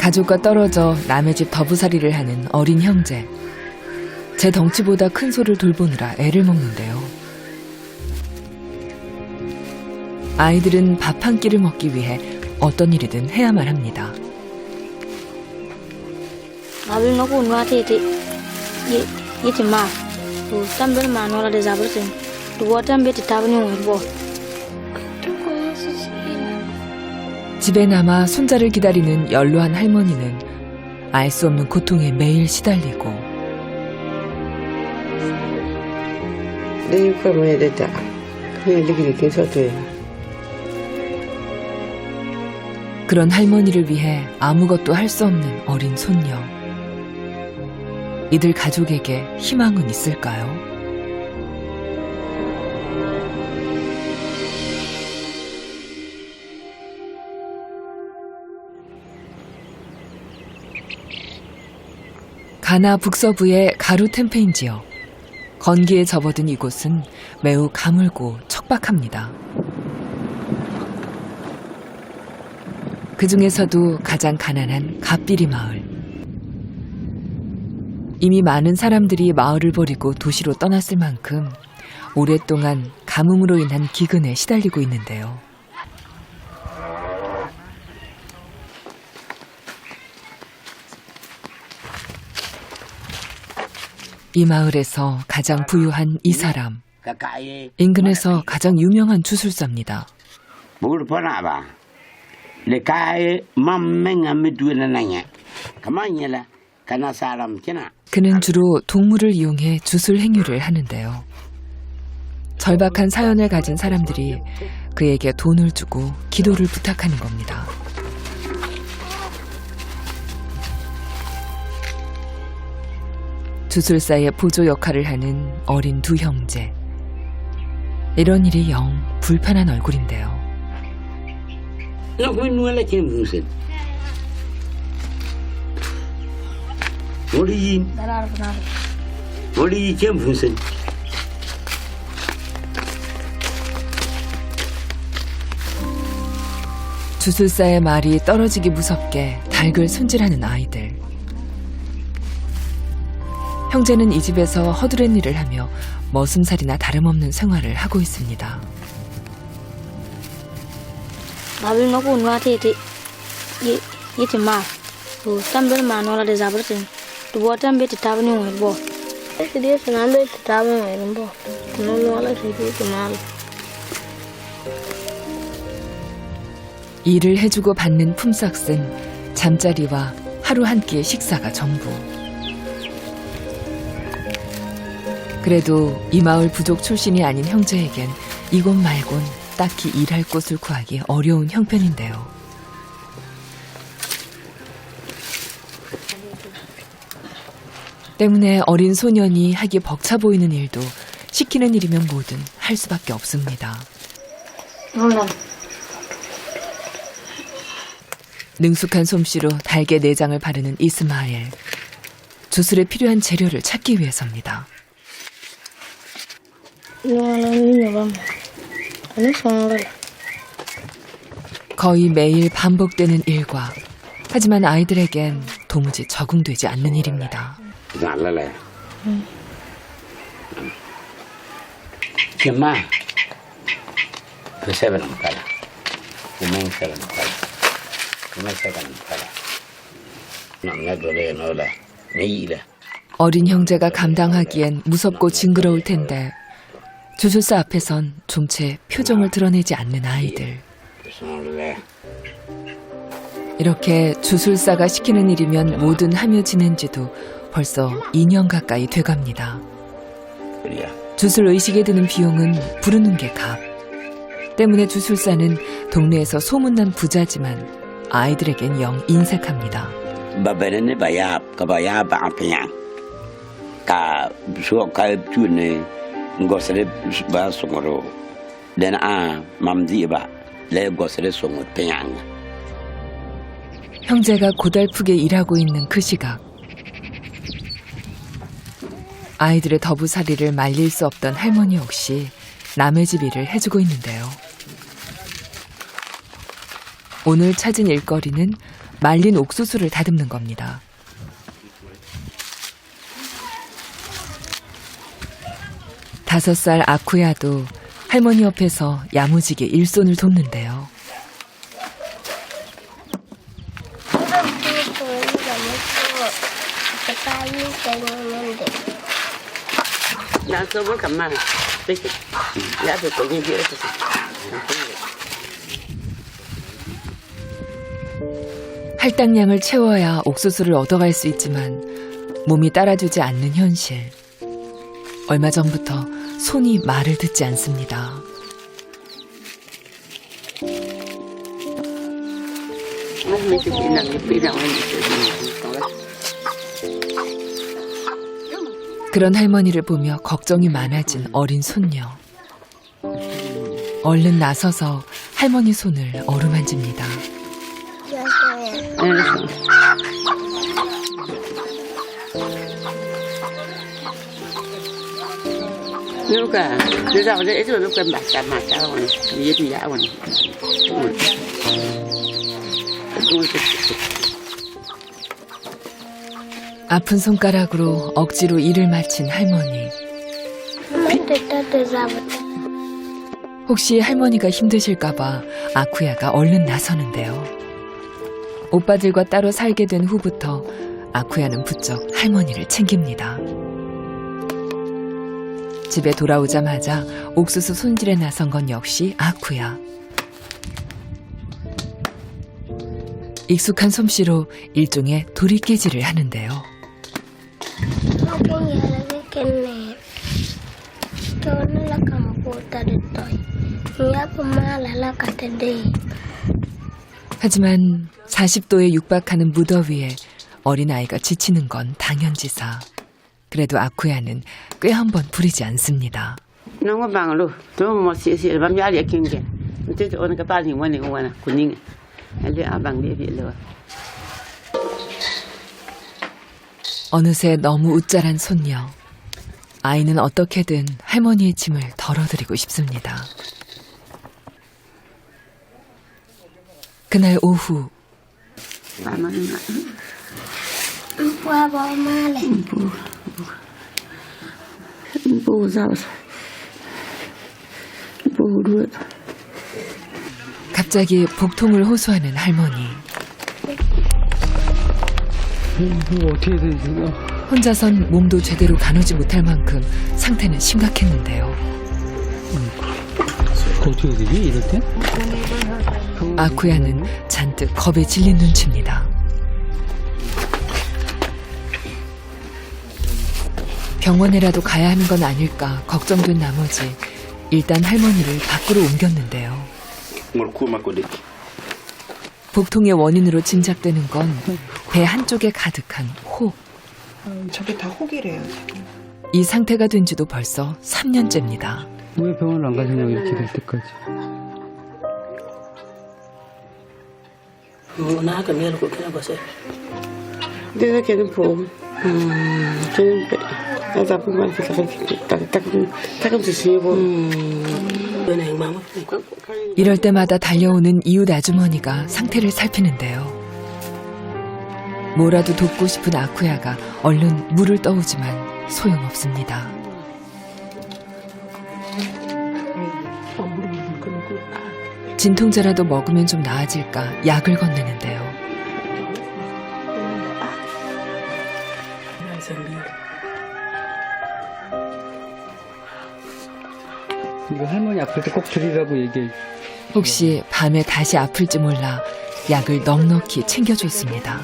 가족과 떨어져 남의 집 더부살이를 하는 어린 형제. 제 덩치보다 큰 소를 돌보느라 애를 먹는데요. 아이들은 밥 한 끼를 먹기 위해 어떤 일이든 해야만 합니다. 집에 남아 손자를 기다리는 연로한 할머니는 알 수 없는 고통에 매일 시달리고 그런 할머니를 위해 아무것도 할 수 없는 어린 손녀. 이들 가족에게 희망은 있을까요? 가나 북서부의 가루 템페인 지역. 건기에 접어든 이곳은 매우 가물고 척박합니다. 그 중에서도 가장 가난한 갓비리 마을. 이미 많은 사람들이 마을을 버리고 도시로 떠났을 만큼 오랫동안 가뭄으로 인한 기근에 시달리고 있는데요. 이 마을에서 가장 부유한 이 사람, 인근에서 가장 유명한 주술사입니다. 그는 주로 동물을 이용해 주술 행위를 하는데요. 절박한 사연을 가진 사람들이 그에게 돈을 주고 기도를 부탁하는 겁니다. 주술사의 보조 역할을 하는 어린 두 형제. 이런 일이 영 불편한 얼굴인데요. 주술사의 말이 떨어지기 무섭게 닭을 손질하는 아이들. 형제는 이 집에서 허드렛 일을 하며 머슴살이나 다름없는 생활을 하고 있습니다. 일을 해주고 받는 품삯은 잠자리와 하루 한 끼의 식사가 전부. 그래도 이 마을 부족 출신이 아닌 형제에겐 이곳 말곤 딱히 일할 곳을 구하기 어려운 형편인데요. 때문에 어린 소년이 하기 벅차 보이는 일도 시키는 일이면 뭐든 할 수밖에 없습니다. 능숙한 솜씨로 닭의 내장을 바르는 이스마엘. 주술에 필요한 재료를 찾기 위해서입니다. 거의 매일 반복되는 일과 하지만 아이들에겐 도무지 적응되지 않는 일입니다. 어린 형제가 감당하기엔 무섭고 징그러울 텐데 주술사 앞에선 좀채 표정을 드러내지 않는 아이들. 이렇게 주술사가 시키는 일이면 뭐든 하며 지낸 지도 벌써 2년 가까이 돼갑니다. 주술 의식에 드는 비용은 부르는 게 값. 때문에 주술사는 동네에서 소문난 부자지만 아이들에겐 영 인색합니다. 형제가 고달프게 일하고 있는 그 시각, 아이들의 더부살이를 말릴 수 없던 할머니 역시 남의 집 일을 해주고 있는데요. 오늘 찾은 일거리는 말린 옥수수를 다듬는 겁니다. 다섯 살 아쿠야도 할머니 옆에서 야무지게 일손을 돕는데요. 할당량을 채워야 옥수수를 얻어갈 수 있지만 몸이 따라주지 않는 현실. 얼마 전부터 손이 말을 듣지 않습니다. 그런 할머니를 보며 걱정이 많아진 어린 손녀. 얼른 나서서 할머니 손을 어루만집니다. 아픈 손가락으로 억지로 일을 마친 할머니. 혹시 할머니가 힘드실까봐 아쿠야가 얼른 나서는데요. 오빠들과 따로 살게 된 후부터 아쿠야는 부쩍 할머니를 챙깁니다. 집에 돌아오자마자 옥수수 손질에 나선 건 역시 아쿠야. 익숙한 솜씨로 일종의 도리깨질을 하는데요. 하지만 40도에 육박하는 무더위에 어린아이가 지치는 건 당연지사. 그래도 아쿠야는 꽤 한 번 부리지 않습니다. 어느새 너무 웃잘한 손녀. 아이는 어떻게든 할머니의 짐을 덜어드리고 싶습니다. 그날 오후 갑자기 복통을 호소하는 할머니. 어떻게 돼 이거? 혼자선 몸도 제대로 가누지 못할 만큼 상태는 심각했는데요. 어떻게 되지 이럴 때? 아쿠야는 잔뜩 겁에 질린 눈치입니다. 병원에라도 가야 하는 건 아닐까 걱정된 나머지 일단 할머니를 밖으로 옮겼는데요. 복통의 원인으로 짐작되는 건 배 한쪽에 가득한 혹. 저게 다 혹이래요. 이 상태가 된 지도 벌써 3년째입니다. 왜 병원을 안 가셨냐고 이렇게 될 때까지. 이럴 때마다 달려오는 이웃 아주머니가 상태를 살피는데요. 뭐라도 돕고 싶은 아쿠야가 얼른 물을 떠오지만 소용없습니다. 진통제라도 먹으면 좀 나아질까 약을 건네는데요. 이거 할머니 아플 때 꼭 드리라고 얘기해. 혹시 밤에 다시 아플지 몰라 약을 넉넉히 챙겨줬습니다.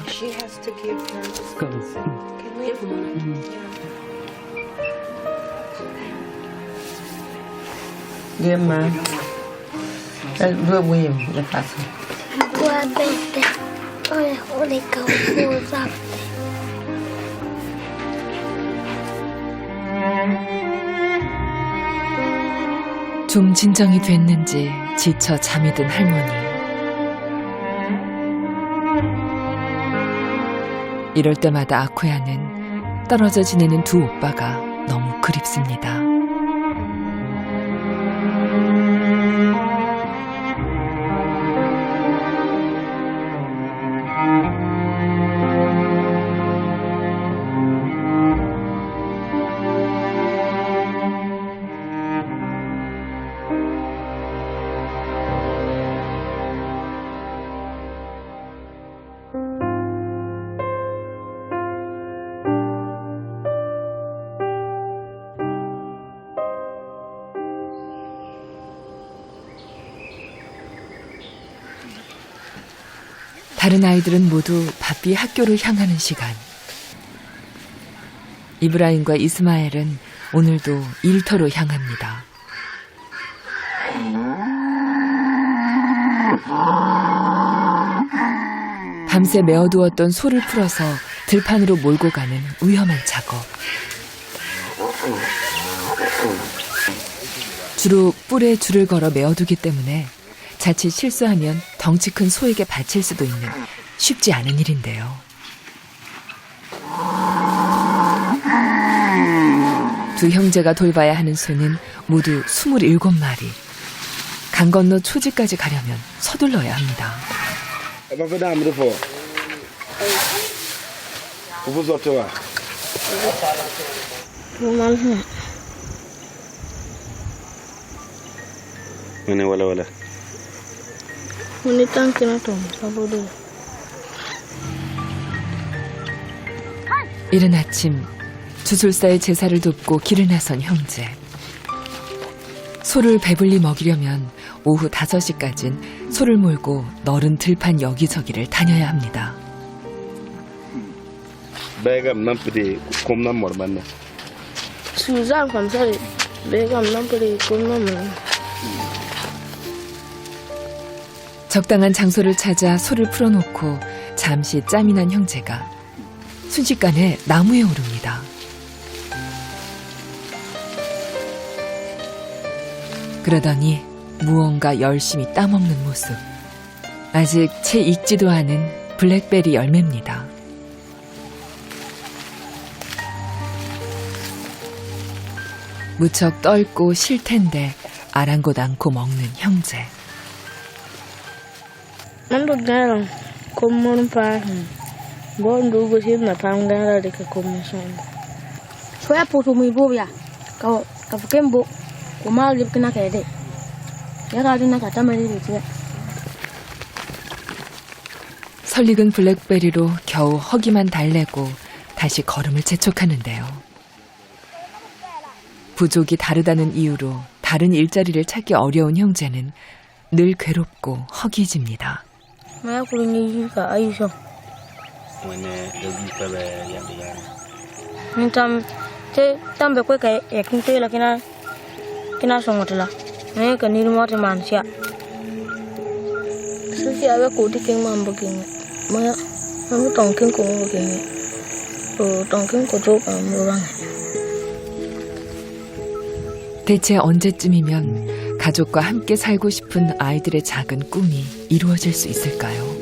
네, 엄마. 누가 뭐예요? 이제 가서. 좀 진정이 됐는지 지쳐 잠이 든 할머니. 이럴 때마다 아쿠야는 떨어져 지내는 두 오빠가 너무 그립습니다. 다른 아이들은 모두 바삐 학교를 향하는 시간. 이브라임과 이스마엘은 오늘도 일터로 향합니다. 밤새 메어두었던 소를 풀어서 들판으로 몰고 가는 위험한 작업. 주로 뿔에 줄을 걸어 메어두기 때문에 자칫 실수하면 덩치 큰 소에게 바칠 수도 있는 쉽지 않은 일인데요. 두 형제가 돌봐야 하는 소는 모두 27마리. 강 건너 초지까지 가려면 서둘러야 합니다. 이른 아침 주술사의 제사를 돕고 길을 나선 형제. 소를 배불리 먹이려면 오후 5시까진 소를 몰고 너른 들판 여기저기를 다녀야 합니다. 적당한 장소를 찾아 소를 풀어놓고 잠시 짬이 난 형제가 순식간에 나무에 오릅니다. 그러더니 무언가 열심히 따먹는 모습. 아직 채 익지도 않은 블랙베리 열매입니다. 무척 떫고 싫텐데 아랑곳 않고 먹는 형제. 설익은 블랙베리로 겨우 허기만 달래고 다시 걸음을 재촉하는데요. 부족이 다르다는 이유로 다른 일자리를 찾기 어려운 형제는 늘 괴롭고 허기집니다. 대체 언제쯤이면 가족과 함께 살고 싶은 아이들의 작은 꿈이 이루어질 수 있을까요?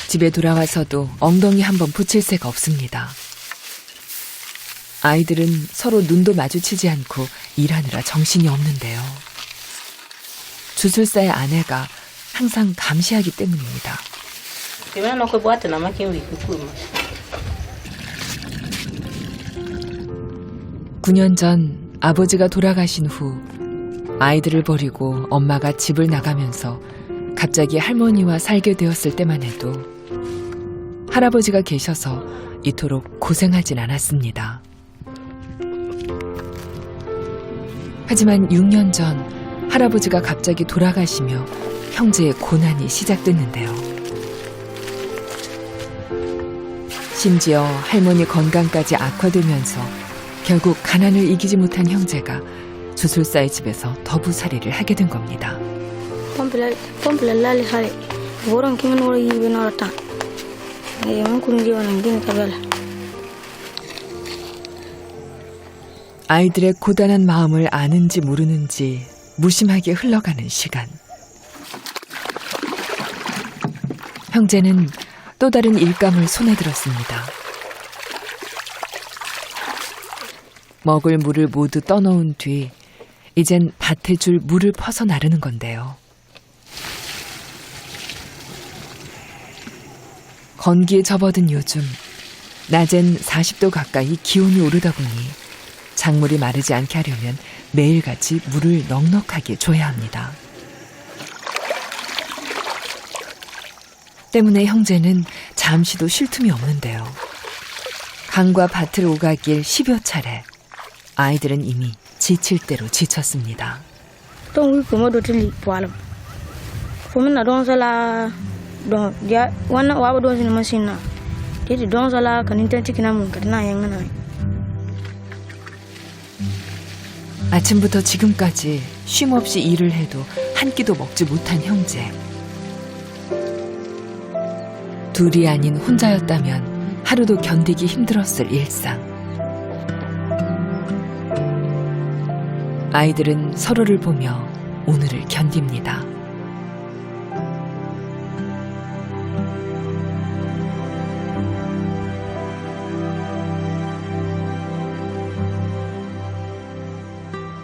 집에 돌아와서도 엉덩이 한번 붙일 새가 없습니다. 아이들은 서로 눈도 마주치지 않고 일하느라 정신이 없는데요. 주술사의 아내가 항상 감시하기 때문입니다. 9년 전 아버지가 돌아가신 후 아이들을 버리고 엄마가 집을 나가면서 갑자기 할머니와 살게 되었을 때만 해도 할아버지가 계셔서 이토록 고생하진 않았습니다. 하지만 6년 전 할아버지가 갑자기 돌아가시며 형제의 고난이 시작됐는데요. 심지어 할머니 건강까지 악화되면서 결국 가난을 이기지 못한 형제가 주술사의 집에서 더부살이를 하게 된 겁니다. 아이들의 고단한 마음을 아는지 모르는지 무심하게 흘러가는 시간. 형제는 또 다른 일감을 손에 들었습니다. 먹을 물을 모두 떠놓은 뒤 이젠 밭에 줄 물을 퍼서 나르는 건데요. 건기에 접어든 요즘 낮엔 40도 가까이 기온이 오르다 보니 작물이 마르지 않게 하려면 매일같이 물을 넉넉하게 줘야 합니다. 때문에 형제는 잠시도 쉴 틈이 없는데요. 강과 밭을 오가길 10여 차례. 아이들은 이미 지칠 대로 지쳤습니다. Tông cái mà đồ chili bỏ lắm. Phụ mình là đông sala đông dia wana wa đông sin machine na. Jadi đông sala kan intensi kena mun karena yang mana. 아침부터 지금까지 쉼없이 일을 해도 한 끼도 먹지 못한 형제. 둘이 아닌 혼자였다면 하루도 견디기 힘들었을 일상. 아이들은 서로를 보며 오늘을 견딥니다.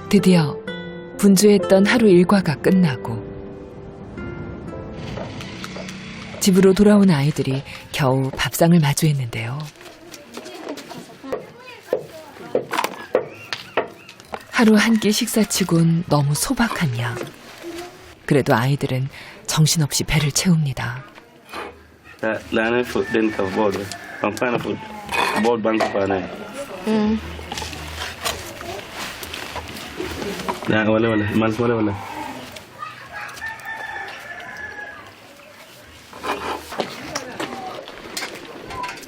드디어 분주했던 하루 일과가 끝나고 집으로 돌아온 아이들이 겨우 밥상을 마주했는데요. 하루 한 끼 식사치곤 너무 소박한 양. 그래도 아이들은 정신없이 배를 채웁니다.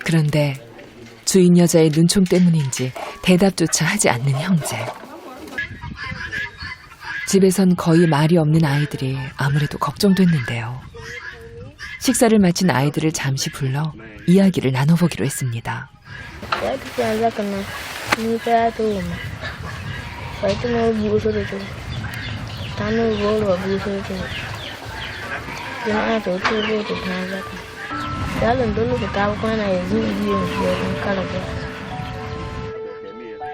그런데 주인 여자의 눈총 때문인지 대답조차 하지 않는 형제. 집에선 거의 말이 없는 아이들이 아무래도 걱정됐는데요. 식사를 마친 아이들을 잠시 불러 이야기를 나눠보기로 했습니다.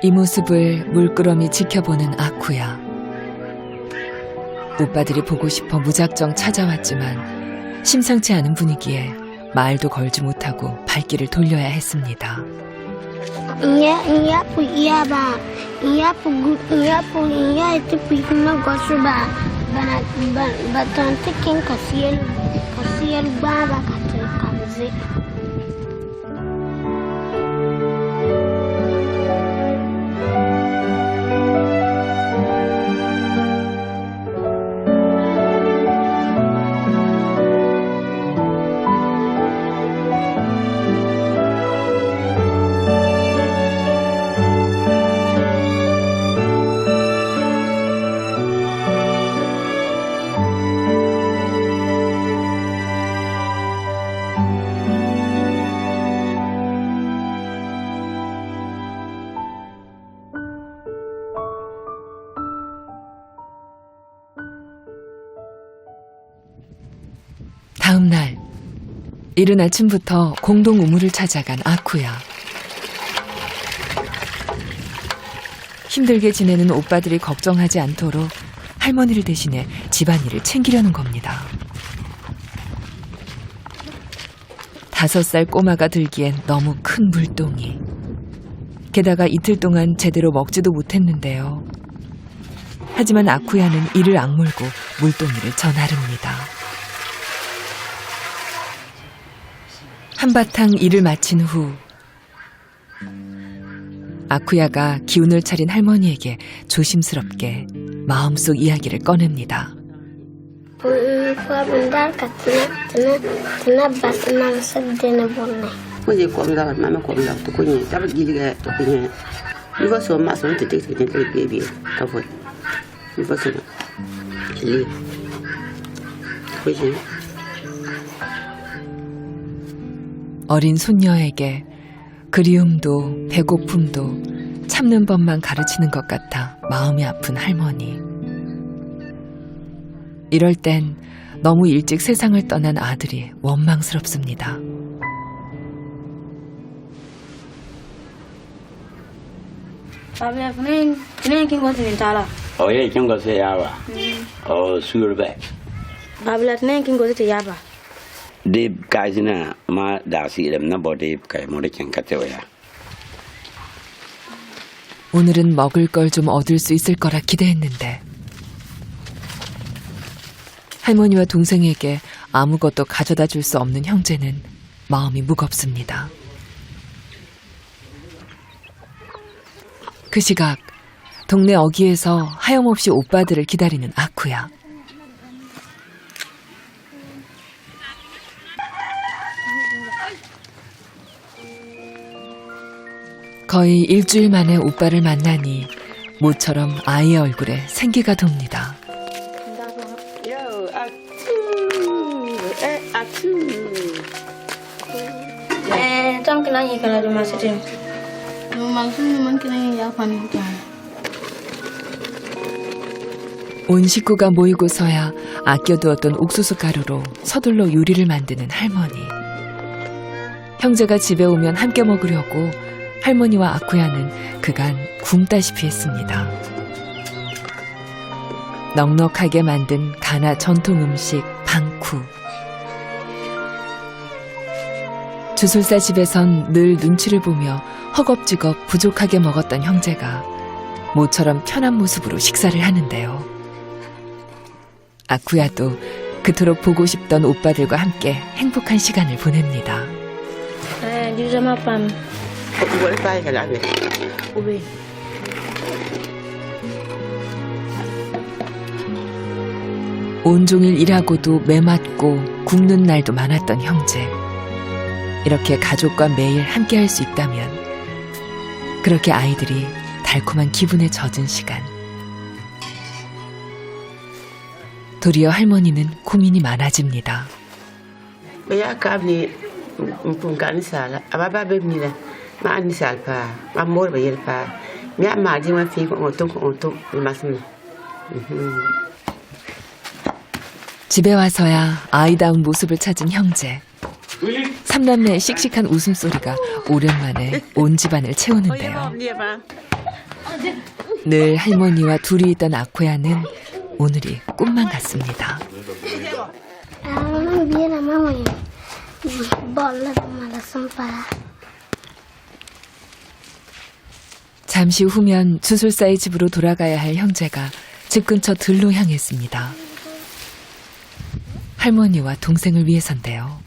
이 모습을 물끄러미 지켜보는 아쿠야. 오빠들이 보고 싶어 무작정 찾아왔지만 심상치 않은 분위기에 말도 걸지 못하고 발길을 돌려야 했습니다. 다음 날 이른 아침부터 공동 우물을 찾아간 아쿠야. 힘들게 지내는 오빠들이 걱정하지 않도록 할머니를 대신해 집안일을 챙기려는 겁니다. 5살 꼬마가 들기엔 너무 큰 물동이. 게다가 이틀 동안 제대로 먹지도 못했는데요. 하지만 아쿠야는 이를 악물고 물동이를 저 나릅니다. 한바탕 일을 마친 후 아쿠야가 기운을 차린 할머니에게 조심스럽게 마음속 이야기를 꺼냅니다. 어린 손녀에게 그리움도 배고픔도 참는 법만 가르치는 것 같아 마음이 아픈 할머니. 이럴 땐 너무 일찍 세상을 떠난 아들이 원망스럽습니다. 오늘은 먹을 걸 좀 얻을 수 있을 거라 기대했는데 할머니와 동생에게 아무것도 가져다 줄 수 없는 형제는 마음이 무겁습니다. 그 시각 동네 어귀에서 하염없이 오빠들을 기다리는 아쿠야. 거의 일주일 만에 오빠를 만나니 모처럼 아이의 얼굴에 생기가 돕니다. Trong cái này cái là đồ mà sẽ tìm. Đồ mà không muốn cái này ya phần cái. 온 식구가 모이고서야 아껴두었던 옥수수 가루로 서둘러 요리를 만드는 할머니. 형제가 집에 오면 함께 먹으려고 할머니와 아쿠야는 그간 굶다시피 했습니다. 넉넉하게 만든 가나 전통 음식 방쿠. 주술사 집에선 늘 눈치를 보며 허겁지겁 부족하게 먹었던 형제가 모처럼 편한 모습으로 식사를 하는데요. 아쿠야도 그토록 보고 싶던 오빠들과 함께 행복한 시간을 보냅니다. Đi ra mà phần. Bữa tay cả lại về. Ui. 온종일 일하고도 매맞고 굶는 날도 많았던 형제. 이렇게 가족과 매일 함께할 수 있다면 그렇게 아이들이 달콤한 기분에 젖은 시간. 도리어 할머니는 고민이 많아집니다. Bây giờ cam ni pun kan sala. Aba ba be mi la. Ma an sal pa. Ma mor ba yel pa. Mi ma di ma fi ko otung masna. 집에 와서야 아이다운 모습을 찾은 형제. 삼남매의 씩씩한 웃음소리가 오랜만에 온 집안을 채우는데요. 늘 할머니와 둘이 있던 아쿠야는 오늘이 꿈만 같습니다. 잠시 후면 주술사의 집으로 돌아가야 할 형제가 집 근처 들로 향했습니다. 할머니와 동생을 위해서인데요.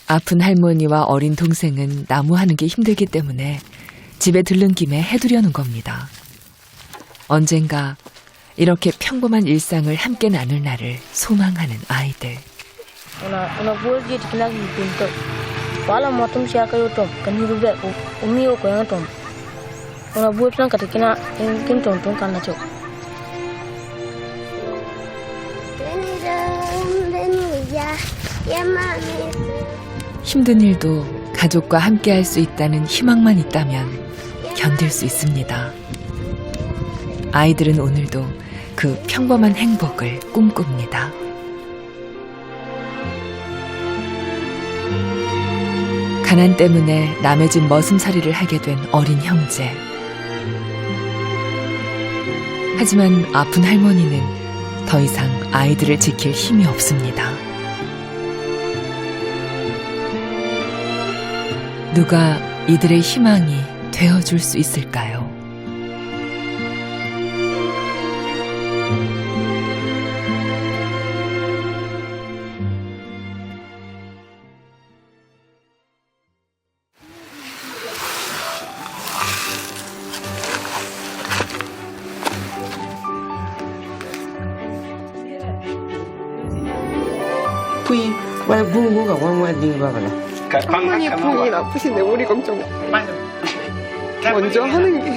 아픈 할머니와 어린 동생은 나무하는 게 힘들기 때문에 집에 들른 김에 해두려는 겁니다. 언젠가 이렇게 평범한 일상을 함께 나눌 날을 소망하는 아이들. Una bolji tikna ki pinto. Wala motum siya kayo tom. Kaniro be umiyo ko yang tom. Una bolji lang katikina kin tom kan na chok. 힘든 일도 가족과 함께 할 수 있다는 희망만 있다면 견딜 수 있습니다. 아이들은 오늘도 그 평범한 행복을 꿈꿉니다. 가난 때문에 남의 집 머슴살이를 하게 된 어린 형제. 하지만 아픈 할머니는 더 이상 아이들을 지킬 힘이 없습니다. 누가 이들의 희망이 되어줄 수 있을까요? Pui, wala bungu ka wang wading ba wala. 할머니 분이 나쁘신데 우리 걱정 먼저 하는 게